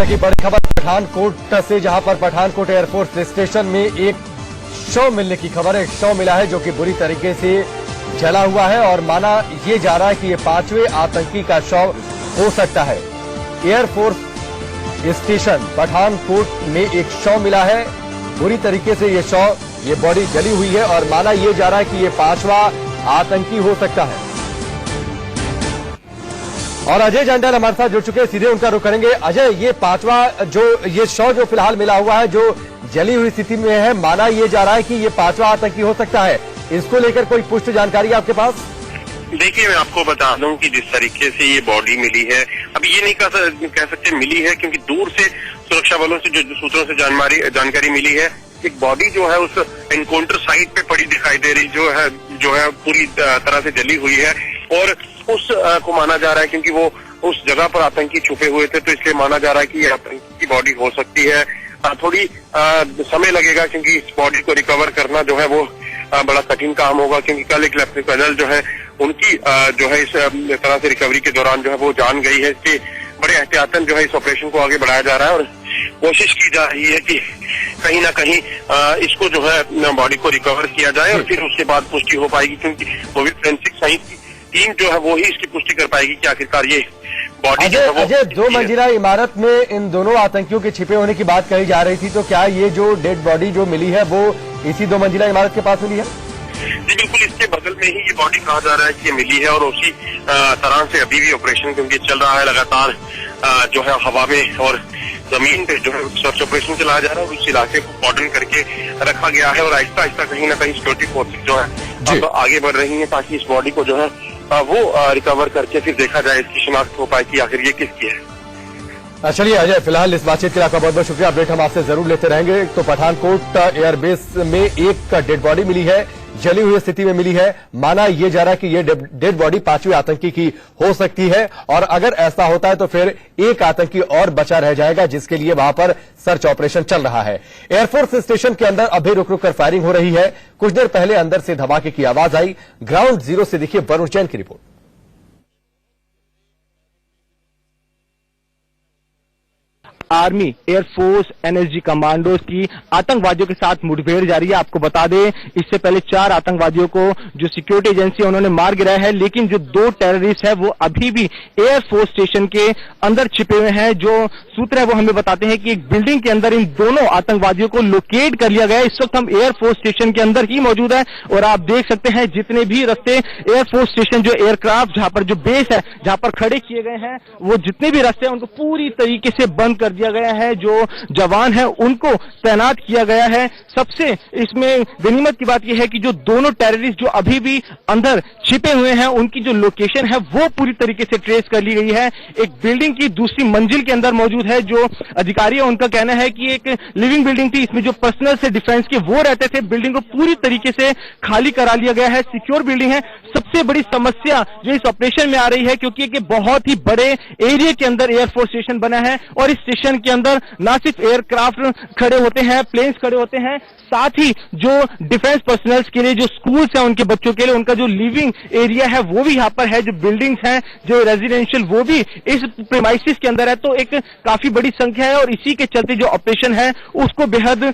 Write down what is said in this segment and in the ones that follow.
की बड़ी खबर पठानकोट से, जहां पर पठानकोट एयरफोर्स स्टेशन में एक शव मिलने की खबर है। एक शव मिला है जो कि बुरी तरीके से जला हुआ है और माना ये जा रहा है कि ये 5वें आतंकी का शव हो सकता है। एयरफोर्स स्टेशन पठानकोट में एक शव मिला है, बुरी तरीके से ये बॉडी जली हुई है और माना ये जा रहा है कि ये 5वां आतंकी हो सकता है। और अजय जंडल हमारे साथ जुड़ चुके हैं, सीधे उनका रुख करेंगे। अजय, ये 5वां ये शव जो फिलहाल मिला हुआ है, जो जली हुई स्थिति में है, माना ये जा रहा है कि ये 5वां आतंकी हो सकता है। इसको लेकर कोई पुष्ट जानकारी आपके पास? देखिए, मैं आपको बता दूं कि जिस तरीके से ये बॉडी मिली है, अब ये नहीं कह सकते मिली है, क्योंकि दूर से सुरक्षा बलों से जो सूत्रों से जानकारी मिली है, एक बॉडी जो है उस एनकाउंटर साइट पे पड़ी दिखाई दे रही, जो है पूरी तरह से जली हुई है। और उस को माना जा रहा है, क्योंकि वो उस जगह पर आतंकी छुपे हुए थे, तो इसलिए माना जा रहा है कि ये आतंकी की बॉडी हो सकती है। थोड़ी समय लगेगा, क्योंकि इस बॉडी को रिकवर करना जो है वो बड़ा कठिन काम होगा, क्योंकि कल एक लेफ्टिनेंट कर्नल जो है उनकी जो है इस तरह से रिकवरी के दौरान जो है वो जान गई है। इसके बड़े एहतियातन जो है इस ऑपरेशन को आगे बढ़ाया जा रहा है और कोशिश की जा रही है कि कहीं ना कहीं इसको जो है बॉडी को रिकवर किया जाए और फिर उसके बाद पुष्टि हो पाएगी, क्योंकि वो भी फोरेंसिक साइंस की टीम जो है वो ही इसकी पुष्टि कर पाएगी कि आखिरकार ये बॉडी अजय, 2 मंजिला इमारत में इन दोनों आतंकियों के छिपे होने की बात कही जा रही थी, तो क्या ये जो डेड बॉडी जो मिली है वो इसी 2 मंजिला इमारत के पास मिली है? जी बिल्कुल, इसके बगल में ही ये बॉडी कहा जा रहा है कि ये मिली है और उसी तरह से अभी भी ऑपरेशन क्योंकि चल रहा है लगातार, जो है हवा में और जमीन पे जो है सर्च ऑपरेशन चलाया जा रहा है। उस इलाके को कॉर्डन करके रखा गया है और आहिस्ता आहिस्ता कहीं ना कहीं सिक्योरिटी फोर्सेज जो है अब आगे बढ़ रही है, ताकि इस बॉडी को जो है वो रिकवर करके फिर देखा जाए, इसकी शिनाख्त हो पाए कि आखिर ये किसकी है। चलिए अजय, फिलहाल इस बातचीत के लिए आपका बहुत बहुत शुक्रिया। अपडेट हम आपसे जरूर लेते रहेंगे। तो पठानकोट एयरबेस में एक डेड बॉडी मिली है, जली हुई स्थिति में मिली है। माना यह जा रहा है कि यह डेड बॉडी 5वें आतंकी की हो सकती है और अगर ऐसा होता है तो फिर एक आतंकी और बचा रह जाएगा, जिसके लिए वहां पर सर्च ऑपरेशन चल रहा है। एयरफोर्स स्टेशन के अंदर अभी रुक रुक कर फायरिंग हो रही है। कुछ देर पहले अंदर से धमाके की आवाज आई। ग्राउंड जीरो से देखिए वरुण जैन की report. Army, air force, NSG commandos की आतंकवादियों के साथ मुठभेड़ जारी है। आपको बता दें, इससे पहले 4 आतंकवादियों को जो सिक्योरिटी एजेंसी है उन्होंने मार गिराया है, लेकिन जो 2 टेररिस्ट है वो अभी भी एयरफोर्स स्टेशन के अंदर छिपे हुए हैं। जो सूत्र है वो हमें बताते हैं कि एक बिल्डिंग के अंदर इन दोनों आतंकवादियों को लोकेट कर लिया गया है। इस वक्त हम एयरफोर्स स्टेशन के अंदर ही मौजूद है और आप देख सकते हैं जितने भी रास्ते एयरफोर्स स्टेशन जो एयरक्राफ्ट जहां पर जो बेस है जहां पर खड़े किए गए हैं, वो जितने भी रास्ते हैं उनको पूरी तरीके से बंद कर दिया गया है। जो जवान है उनको तैनात किया गया है। सबसे इसमें गनीमत की बात यह है कि जो दोनों टेररिस्ट जो अभी भी अंदर छिपे हुए हैं उनकी जो लोकेशन है वो पूरी तरीके से ट्रेस कर ली गई है। एक बिल्डिंग की दूसरी मंजिल के अंदर मौजूद है। जो अधिकारी है उनका कहना है कि एक लिविंग बिल्डिंग थी, इसमें जो पर्सनल से डिफेंस के वो रहते थे। बिल्डिंग को पूरी तरीके से खाली करा लिया गया है, सिक्योर बिल्डिंग है। सबसे बड़ी समस्या जो इस ऑपरेशन में आ रही है, क्योंकि एक बहुत ही बड़े एरिया के अंदर एयरफोर्स स्टेशन बना है और इस स्टेशन के अंदर ना सिर्फ एयरक्राफ्ट खड़े होते हैं, प्लेन्स खड़े होते हैं, साथ ही जो डिफेंस पर्सनल्स के लिए जो स्कूल्स हैं उनके बच्चों के लिए उनका जो लिविंग एरिया है वो भी यहाँ पर है। जो बिल्डिंग्स हैं जो रेजिडेंशियल वो भी इस प्रीमाइसिस के अंदर है। तो एक काफी बड़ी संख्या है और इसी के चलते जो ऑपरेशन है उसको बेहद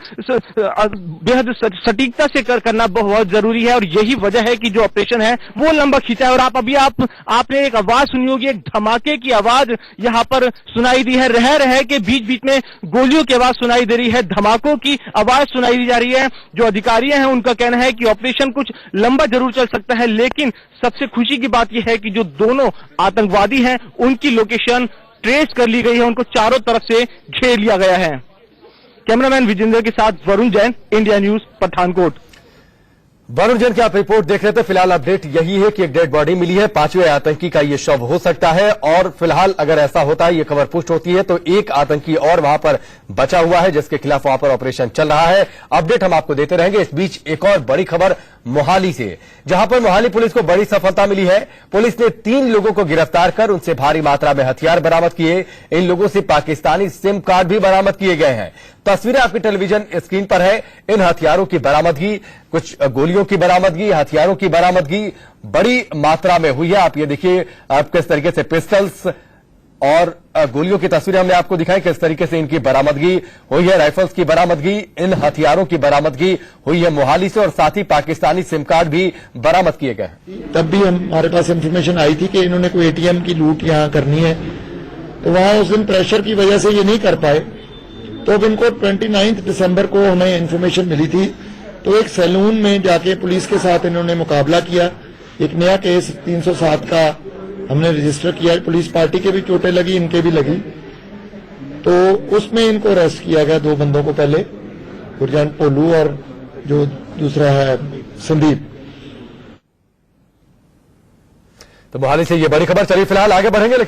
सटीकता से करना बहुत जरूरी है और यही वजह है कि जो ऑपरेशन है वो लंबा खींचा है। और आपने एक आवाज सुनी होगी, एक धमाके की आवाज यहाँ पर सुनाई दी है। रह के बीच बीच में गोलियों की आवाज सुनाई दे रही है, धमाकों की आवाज सुनाई दी जा रही है। जो अधिकारी हैं उनका कहना है कि ऑपरेशन कुछ लंबा जरूर चल सकता है, लेकिन सबसे खुशी की बात यह है कि जो दोनों आतंकवादी हैं उनकी लोकेशन ट्रेस कर ली गई है, उनको चारों तरफ से घेर लिया गया है। कैमरामैन विजेंद्र के साथ वरुण जैन, इंडिया न्यूज, पठानकोट। वरुण जैन की आप रिपोर्ट देख रहे थे। फिलहाल अपडेट यही है कि एक डेड बॉडी मिली है, 5वें आतंकी का ये शव हो सकता है और फिलहाल अगर ऐसा होता है, ये खबर पुष्ट होती है, तो एक आतंकी और वहां पर बचा हुआ है जिसके खिलाफ वहां पर ऑपरेशन चल रहा है। अपडेट हम आपको देते रहेंगे। इस बीच एक और बड़ी खबर मोहाली से, जहां पर मोहाली पुलिस को बड़ी सफलता मिली है। पुलिस ने 3 लोगों को गिरफ्तार कर उनसे भारी मात्रा में हथियार बरामद किए। इन लोगों से पाकिस्तानी सिम कार्ड भी बरामद किए गए हैं। तस्वीरें आपकी टेलीविजन स्क्रीन पर है। इन हथियारों की बरामदगी, कुछ गोलियों की बरामदगी, हथियारों की बरामदगी बड़ी मात्रा में हुई है। आप ये देखिए, आप किस तरीके से पिस्टल्स और गोलियों की तस्वीरें हमने आपको दिखाई किस तरीके से इनकी बरामदगी हुई है। राइफल्स की बरामदगी, इन हथियारों की बरामदगी हुई है मोहाली से और साथ ही पाकिस्तानी सिम कार्ड भी बरामद किए गए। तब भी हमारे पास इंफॉर्मेशन आई थी कि इन्होंने कोई एटीएम की लूट यहां करनी है, तो वहां उस दिन प्रेशर की वजह से ये नहीं कर पाए। तो अब इनको 29 दिसंबर को हमें इंफॉर्मेशन मिली थी, तो एक सैलून में जाके पुलिस के साथ इन्होंने मुकाबला किया। एक नया केस 307 का हमने रजिस्टर किया। पुलिस पार्टी के भी चोटें लगी, इनके भी लगी, तो उसमें इनको अरेस्ट किया गया 2 बंदों को, पहले गुरजंट पोलू और जो दूसरा है संदीप। तो मोहाली से ये बड़ी खबर चली, फिलहाल आगे बढ़ेंगे।